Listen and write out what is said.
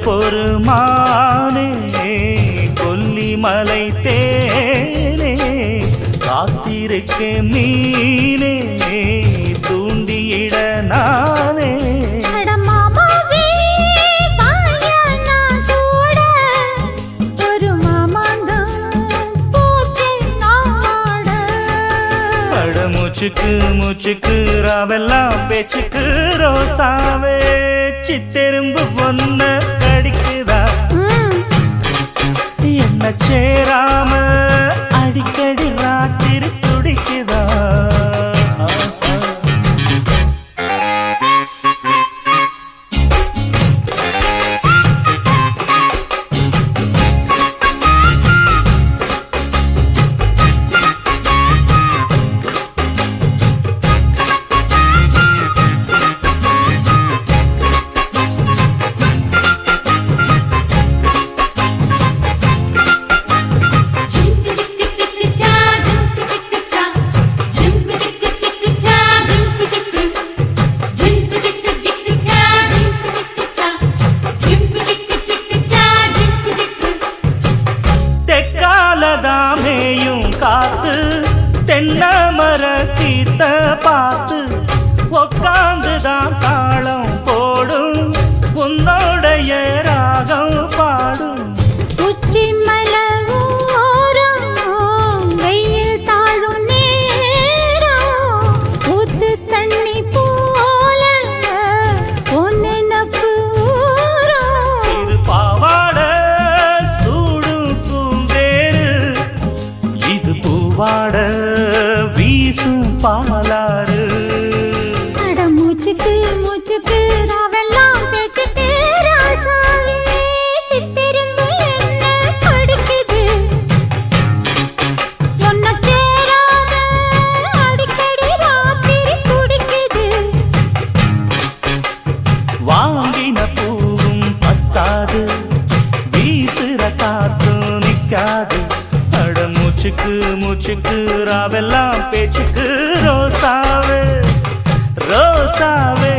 பொறுமானே கொல்லிமலை தேனே காத்திருக்க மீனே தூண்டியிட நானே மூச்சுக்கு மூச்சுக்கு ராவெல்லாம் பேச்சுக்கு ரோசாவே சித்தெரும்பு பொண்ண கடிக்குதா என்ன சேராம அடிக்கடி ராத்திரி துடிக்குதா தாமேயும் காத்து தென்னமர கீத்த பார்த்து உக்காந்துதான் தாளம் போடும் உன்னோடைய ராகம் பாடும் உச்சி மலவோரம் வெயில் தாழும் நேரம் ஊத்து தண்ணி போல பொன்னப்பு இது பாவாட சூடும் பூந்தேரு இது பூவாட வீசும் பாலாறு அட மூச்சுக்கு மூச்சுக்கு ராவெல்லாம் பேச்சுக்கு ராசாவே சித்திருந்து என்ன படிக்குது ஒன்ன சேராம அடிக்கடி ராத்திரி குடிக்குது வாங்கின பூவும் பத்தாது வீசுற காத்தும் நிக்காது அட மூச்சுக்கு மூச்சுக்கு ராவெல்லாம் பேச்சுக்கு ரோசாவே ரோசாவே